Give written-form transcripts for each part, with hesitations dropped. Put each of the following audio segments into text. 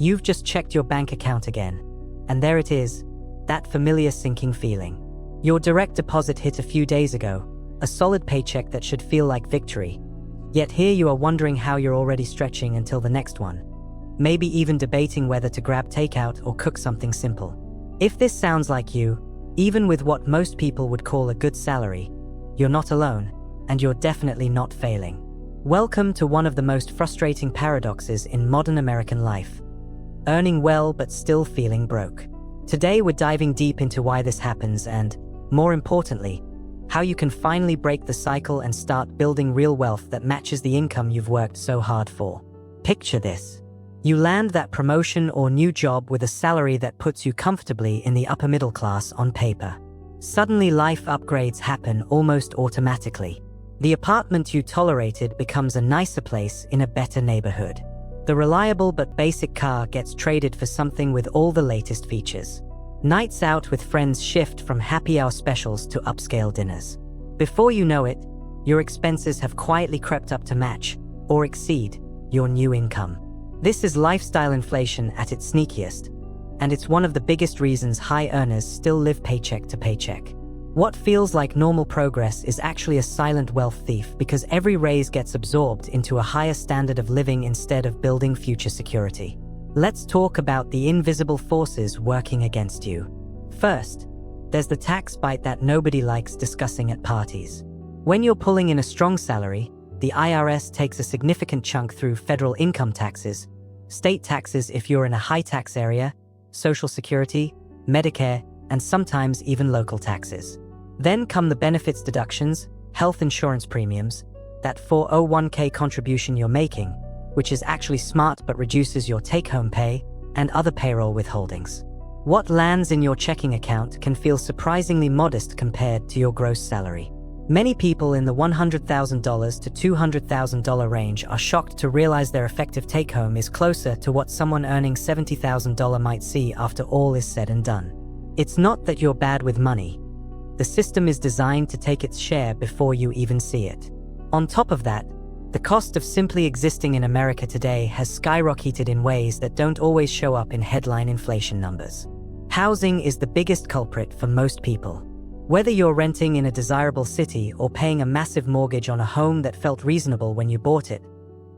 You've just checked your bank account again. And there it is, that familiar sinking feeling. Your direct deposit hit a few days ago, a solid paycheck that should feel like victory. Yet here you are wondering how you're already stretching until the next one. Maybe even debating whether to grab takeout or cook something simple. If this sounds like you, even with what most people would call a good salary, you're not alone, and you're definitely not failing. Welcome to one of the most frustrating paradoxes in modern American life. Earning well but still feeling broke. Today we're diving deep into why this happens and, more importantly, how you can finally break the cycle and start building real wealth that matches the income you've worked so hard for. Picture this. You land that promotion or new job with a salary that puts you comfortably in the upper middle class on paper. Suddenly life upgrades happen almost automatically. The apartment you tolerated becomes a nicer place in a better neighborhood. The reliable but basic car gets traded for something with all the latest features. Nights out with friends shift from happy hour specials to upscale dinners. Before you know it, your expenses have quietly crept up to match, or exceed, your new income. This is lifestyle inflation at its sneakiest, and it's one of the biggest reasons high earners still live paycheck to paycheck. What feels like normal progress is actually a silent wealth thief because every raise gets absorbed into a higher standard of living instead of building future security. Let's talk about the invisible forces working against you. First, there's the tax bite that nobody likes discussing at parties. When you're pulling in a strong salary, the IRS takes a significant chunk through federal income taxes, state taxes if you're in a high-tax area, Social Security, Medicare, and sometimes even local taxes. Then come the benefits deductions, health insurance premiums, that 401k contribution you're making, which is actually smart but reduces your take-home pay, and other payroll withholdings. What lands in your checking account can feel surprisingly modest compared to your gross salary. Many people in the $100,000 to $200,000 range are shocked to realize their effective take-home is closer to what someone earning $70,000 might see after all is said and done. It's not that you're bad with money. The system is designed to take its share before you even see it. On top of that, the cost of simply existing in America today has skyrocketed in ways that don't always show up in headline inflation numbers. Housing is the biggest culprit for most people. Whether you're renting in a desirable city or paying a massive mortgage on a home that felt reasonable when you bought it,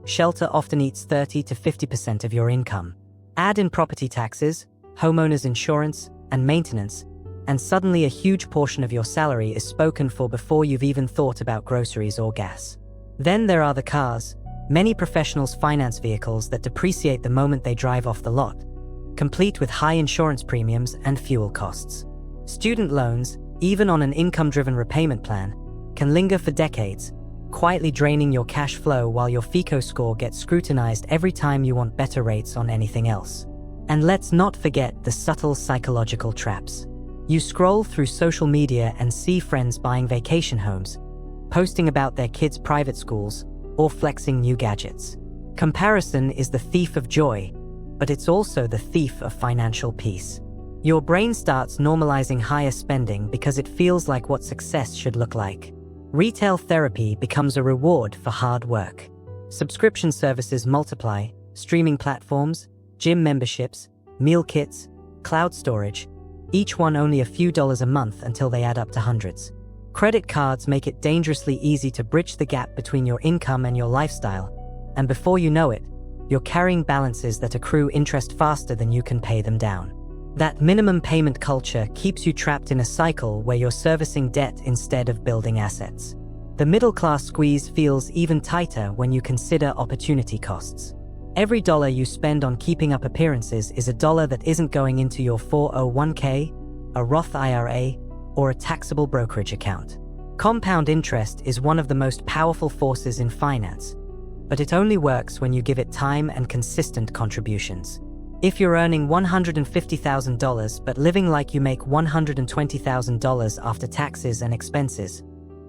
shelter often eats 30 to 50% of your income. Add in property taxes, homeowners insurance, and maintenance, and suddenly a huge portion of your salary is spoken for before you've even thought about groceries or gas. Then there are the cars. Many professionals finance vehicles that depreciate the moment they drive off the lot, complete with high insurance premiums and fuel costs. Student loans, even on an income-driven repayment plan, can linger for decades, quietly draining your cash flow while your FICO score gets scrutinized every time you want better rates on anything else. And let's not forget the subtle psychological traps. You scroll through social media and see friends buying vacation homes, posting about their kids' private schools, or flexing new gadgets. Comparison is the thief of joy, but it's also the thief of financial peace. Your brain starts normalizing higher spending because it feels like what success should look like. Retail therapy becomes a reward for hard work. Subscription services multiply, streaming platforms, gym memberships, meal kits, cloud storage, each one only a few dollars a month until they add up to hundreds. Credit cards make it dangerously easy to bridge the gap between your income and your lifestyle, and before you know it, you're carrying balances that accrue interest faster than you can pay them down. That minimum payment culture keeps you trapped in a cycle where you're servicing debt instead of building assets. The middle-class squeeze feels even tighter when you consider opportunity costs. Every dollar you spend on keeping up appearances is a dollar that isn't going into your 401k, a Roth IRA, or a taxable brokerage account. Compound interest is one of the most powerful forces in finance, but it only works when you give it time and consistent contributions. If you're earning $150,000 but living like you make $120,000 after taxes and expenses,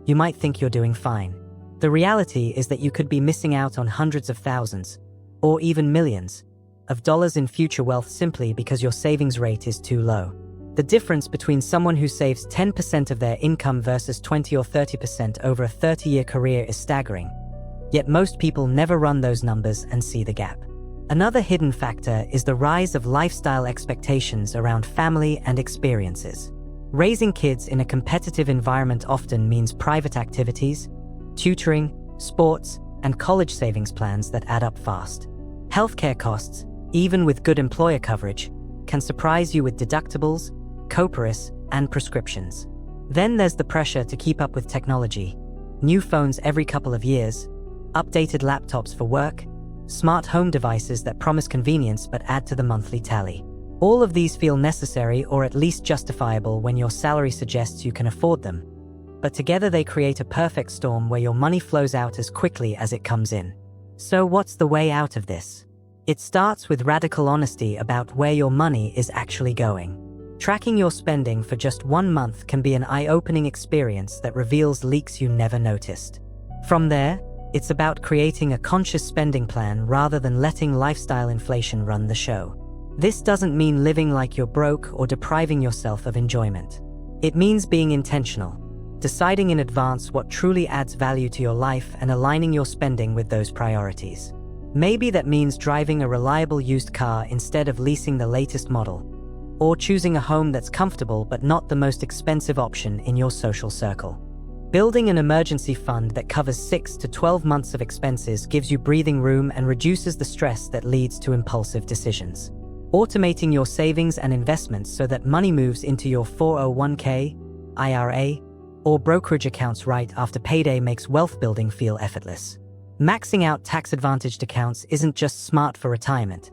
you might think you're doing fine. The reality is that you could be missing out on hundreds of thousands, or even millions, of dollars in future wealth simply because your savings rate is too low. The difference between someone who saves 10% of their income versus 20 or 30% over a 30-year career is staggering. Yet most people never run those numbers and see the gap. Another hidden factor is the rise of lifestyle expectations around family and experiences. Raising kids in a competitive environment often means private activities, tutoring, sports, and college savings plans that add up fast. Healthcare costs, even with good employer coverage, can surprise you with deductibles, co-pays, and prescriptions. Then there's the pressure to keep up with technology. New phones every couple of years, updated laptops for work, smart home devices that promise convenience but add to the monthly tally. All of these feel necessary or at least justifiable when your salary suggests you can afford them. But together they create a perfect storm where your money flows out as quickly as it comes in. So what's the way out of this? It starts with radical honesty about where your money is actually going. Tracking your spending for just 1 month can be an eye-opening experience that reveals leaks you never noticed. From there, it's about creating a conscious spending plan rather than letting lifestyle inflation run the show. This doesn't mean living like you're broke or depriving yourself of enjoyment. It means being intentional, deciding in advance what truly adds value to your life and aligning your spending with those priorities. Maybe that means driving a reliable used car instead of leasing the latest model, or choosing a home that's comfortable but not the most expensive option in your social circle. Building an emergency fund that covers 6 to 12 months of expenses gives you breathing room and reduces the stress that leads to impulsive decisions. Automating your savings and investments so that money moves into your 401k, IRA, or brokerage accounts right after payday makes wealth building feel effortless. Maxing out tax-advantaged accounts isn't just smart for retirement.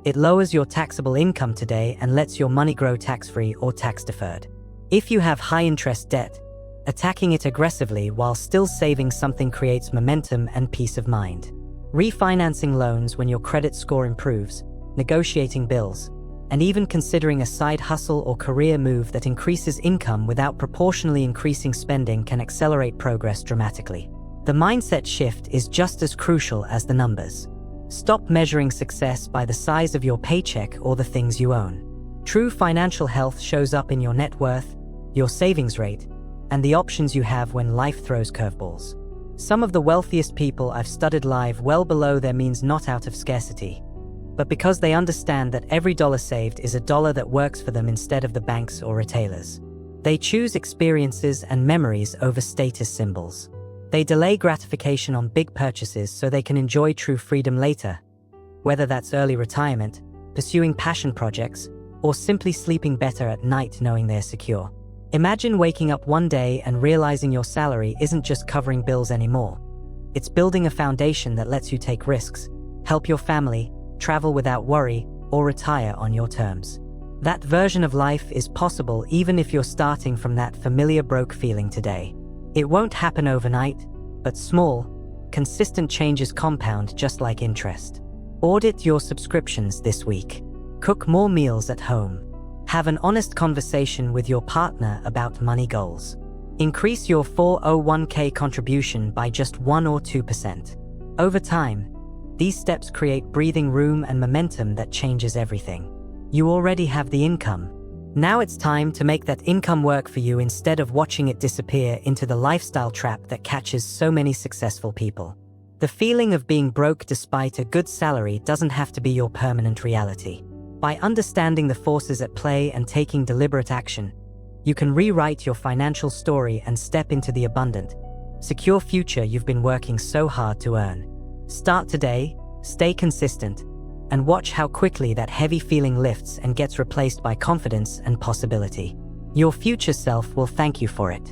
It lowers your taxable income today and lets your money grow tax-free or tax-deferred. If you have high-interest debt, attacking it aggressively while still saving something creates momentum and peace of mind. Refinancing loans when your credit score improves, negotiating bills, and even considering a side hustle or career move that increases income without proportionally increasing spending can accelerate progress dramatically. The mindset shift is just as crucial as the numbers. Stop measuring success by the size of your paycheck or the things you own. True financial health shows up in your net worth, your savings rate, and the options you have when life throws curveballs. Some of the wealthiest people I've studied live well below their means, not out of scarcity, but because they understand that every dollar saved is a dollar that works for them instead of the banks or retailers. They choose experiences and memories over status symbols. They delay gratification on big purchases so they can enjoy true freedom later, whether that's early retirement, pursuing passion projects, or simply sleeping better at night knowing they're secure. Imagine waking up one day and realizing your salary isn't just covering bills anymore. It's building a foundation that lets you take risks, help your family, travel without worry, or retire on your terms. That version of life is possible even if you're starting from that familiar broke feeling today. It won't happen overnight, but small, consistent changes compound just like interest. Audit your subscriptions this week. Cook more meals at home. Have an honest conversation with your partner about money goals. Increase your 401k contribution by just 1 or 2%. Over time, these steps create breathing room and momentum that changes everything. You already have the income. Now it's time to make that income work for you instead of watching it disappear into the lifestyle trap that catches so many successful people. The feeling of being broke despite a good salary doesn't have to be your permanent reality. By understanding the forces at play and taking deliberate action, you can rewrite your financial story and step into the abundant, secure future you've been working so hard to earn. Start today, stay consistent, and watch how quickly that heavy feeling lifts and gets replaced by confidence and possibility. Your future self will thank you for it.